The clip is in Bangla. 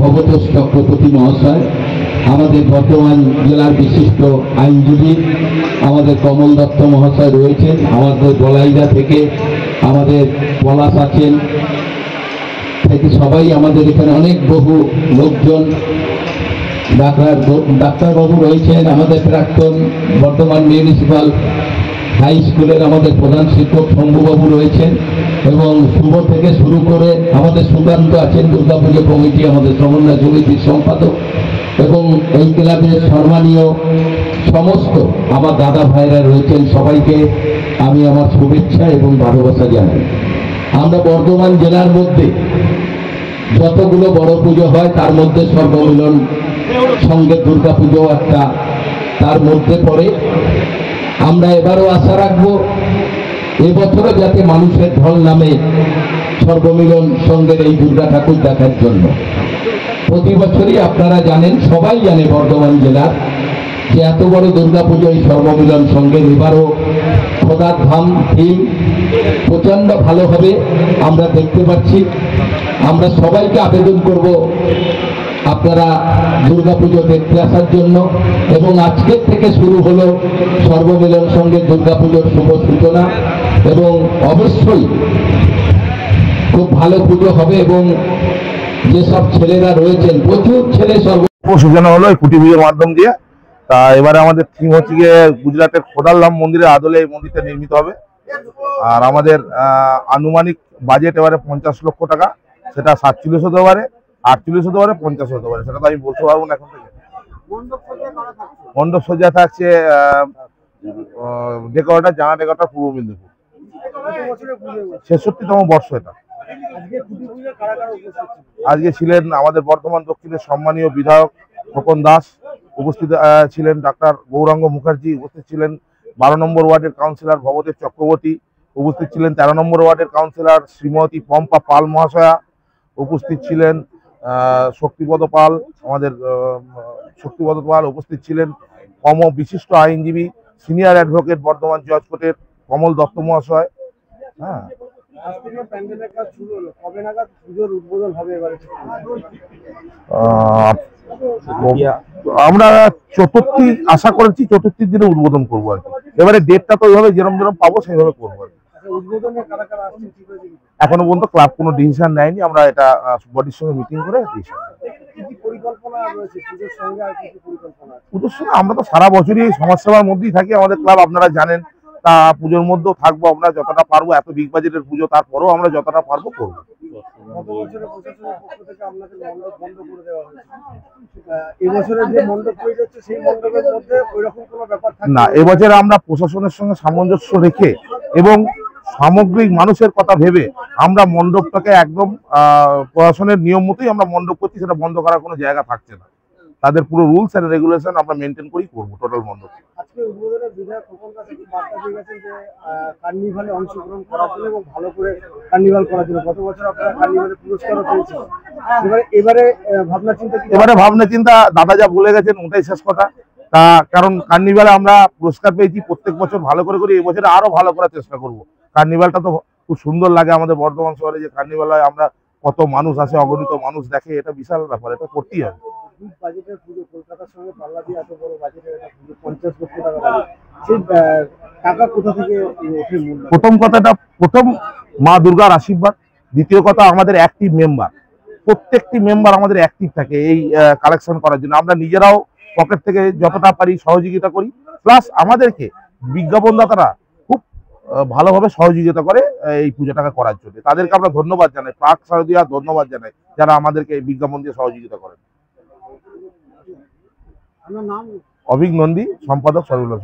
ভবতোষ চক্রবর্তী মহাশয়, আমাদের বর্ধমান জেলার বিশিষ্ট আইনজীবী আমাদের কমল দত্ত মহাশয় রয়েছেন, আমাদের বলাইদা থেকে আমাদের পলাশ আছেন থেকে সবাই আমাদের এখানে অনেক বহু লোকজন, ডাক্তারবাবু রয়েছেন, আমাদের প্রাক্তন বর্ধমান মিউনিসিপাল হাই স্কুলের আমাদের প্রধান শিক্ষক শম্ভুবাবু রয়েছেন এবং শুভ থেকে শুরু করে আমাদের সুকান্ত আছেন, দুর্গাপুজো কমিটি আমাদের সমন্বয় সমিতির সম্পাদক এবং এই ক্লাবের সম্মানীয় সমস্ত আমার দাদা ভাইরা রয়েছেন। সবাইকে আমি আমার শুভেচ্ছা এবং ভালোবাসা জানাই। আমরা বর্ধমান জেলার মধ্যে যতগুলো বড় পুজো হয় তার মধ্যে সর্বমিলন সঙ্গে দুর্গাপুজো একটা তার মধ্যে পড়ে। আমরা এবারও আশা রাখবো এবছরও যাতে মানুষের ঢল নামে সর্বমিলন সঙ্গের এই দুর্গা ঠাকুর দেখার জন্য। প্রতি বছরই আপনারা জানেন, সবাই জানে বর্ধমান জেলার যে এত বড় দুর্গাপুজো এই সর্বমিলন সঙ্গের এবারও খোদার ধাম থিম প্রচণ্ড ভালো হবে আমরা দেখতে পাচ্ছি। আমরা সবাইকে আবেদন করব আপনারা দুর্গাপুজো দেখতে আসার জন্য এবং আজকের থেকে শুরু হলো সর্বমিলন সঙ্গে দুর্গাপুজোর শুভ সূচনা এবং অবশ্যই খুব ভালো পুজো হবে এবং যেসব ছেলেরা রয়েছেন প্রচুর ছেলে সূচনা হলো এই কুটি পুজোর মাধ্যম দিয়ে। তা এবারে আমাদের থিম হচ্ছে গিয়ে গুজরাটের খোদারলাম মন্দিরের আদলে এই মন্দিরটা নির্মিত হবে। আর আমাদের আনুমানিক বাজেট এবারে 50 লক্ষ টাকা, সেটা 47 হতে পারে, 48 হতে পারে, 50 হতে পারে, সেটা তো আমি বলতে পারবো না এখন থেকে। মণ্ডপ সজ্জা থাকছে ডেকোরেটর জানা ডেকোরেটর পূর্ব মেদিনীপুর, 66তম বর্ষ এটা। আজকে ছিলেন আমাদের বর্ধমান দক্ষিণের সম্মানীয় বিধায়ক খোকন দাস, উপস্থিত ছিলেন ডাক্তার গৌরাঙ্গ মুখার্জি, উপস্থিত ছিলেন 12 নম্বর ওয়ার্ডের কাউন্সিলর ভবদেব চক্রবর্তী, উপস্থিত ছিলেন 13 নম্বর ওয়ার্ডের কাউন্সিলর শ্রীমতী পম্পা পাল মহাশয়া, উপস্থিত ছিলেন শক্তিপদ পাল, আমাদের শক্তিপদ পাল, উপস্থিত ছিলেন বিশিষ্ট আইনজীবী সিনিয়র অ্যাডভোকেট বর্ধমান জজ কোর্টের কমল দত্ত মহাশয়। হ্যাঁ, আমরা চতুর্থী আশা করেছি, চতুর্থীর দিনে উদ্বোধন করবো আর কি। এবারে ডেটটা তো ওইভাবে যেরকম যেরকম পাবো সেইভাবে করবো আর কি। এখনো পর্যন্ত ক্লাব কোনো ডিসিশন নেয়নি, আমরা এটা বডির সঙ্গে মিটিং করে পুজোর সঙ্গে আমরা তো সারা বছরই সমাজসেবার মধ্যেই থাকি আমাদের ক্লাব, আপনারা জানেন। তা পুজোর মধ্যেও থাকবো, আমরা যতটা পারবো, এত বিগ বাজেটের পুজো তারপরেও আমরা যতটা পারবো করবো। না, এবছর আমরা প্রশাসনের সঙ্গে সামঞ্জস্য রেখে এবং সামগ্রিক মানুষের কথা ভেবে আমরা মণ্ডপটাকে একদম প্রশাসনের নিয়ম মতোই আমরা মণ্ডপ করছি, সেটা বন্ধ করার কোনো জায়গা থাকছে না। তাদের পুরো রুলস এন্ড রেগুলেশন আমরা মেনটেন করেই করবো টোটাল মণ্ডপ। আজকে উদ্বোধনে বিধায়ক খোকন দাস একটি বার্তা দিয়ে গেছেন যে কার্নিভালে অংশগ্রহণ করার জন্য এবং ভালো করে কার্নিভাল করার জন্য। গত বছর আপনারা কার্নিভালে পুরস্কারও পেয়েছেন, এবারে ভাবনা চিন্তা দাদা যা বলে গেছেন ওটাই শেষ কথা। তা কারণ কার্নিভালে আমরা পুরস্কার পেয়েছি, প্রত্যেক বছর ভালো করে করি, এই বছরে আরো ভালো করার চেষ্টা করব। কার্নিভালটা তো খুব সুন্দর লাগে আমাদের বর্ধমান শহরে, যে কার্নিভাল হয়, আমরা কত মানুষ আসে, অগণিত মানুষ দেখে, এটা বিশাল ব্যাপার, এটা করতেই হবে। বাজেটের পুজো, কলকাতার সঙ্গে পাল্লা দিয়ে এত বড় বাজেটের একটা পুজো, 50 লক্ষ টাকা বাজেট, সেই টাকা কোথা থেকে ওঠে? প্রথম কথাটা, প্রথম মা দুর্গার আশীর্বাদ, দ্বিতীয় কথা আমাদের অ্যাক্টিভ মেম্বার, প্রত্যেকটি মেম্বার আমাদের অ্যাক্টিভ থাকে এই কালেকশন করার জন্য। আমরা নিজেরাও পকেট থেকে যতটা পারি সহযোগিতা করি, প্লাস আমাদেরকে বিজ্ঞাপনদাতারা খুব ভালোভাবে সহযোগিতা করে এই পুজোটাকে করার জন্য। তাদেরকে আমরা ধন্যবাদ জানাই, প্রাক শারদীয়া ধন্যবাদ জানাই যারা আমাদেরকে এই বিজ্ঞাপন দিয়ে সহযোগিতা করেন। অভিক নন্দী, সম্পাদক সর্বুল্লাহ।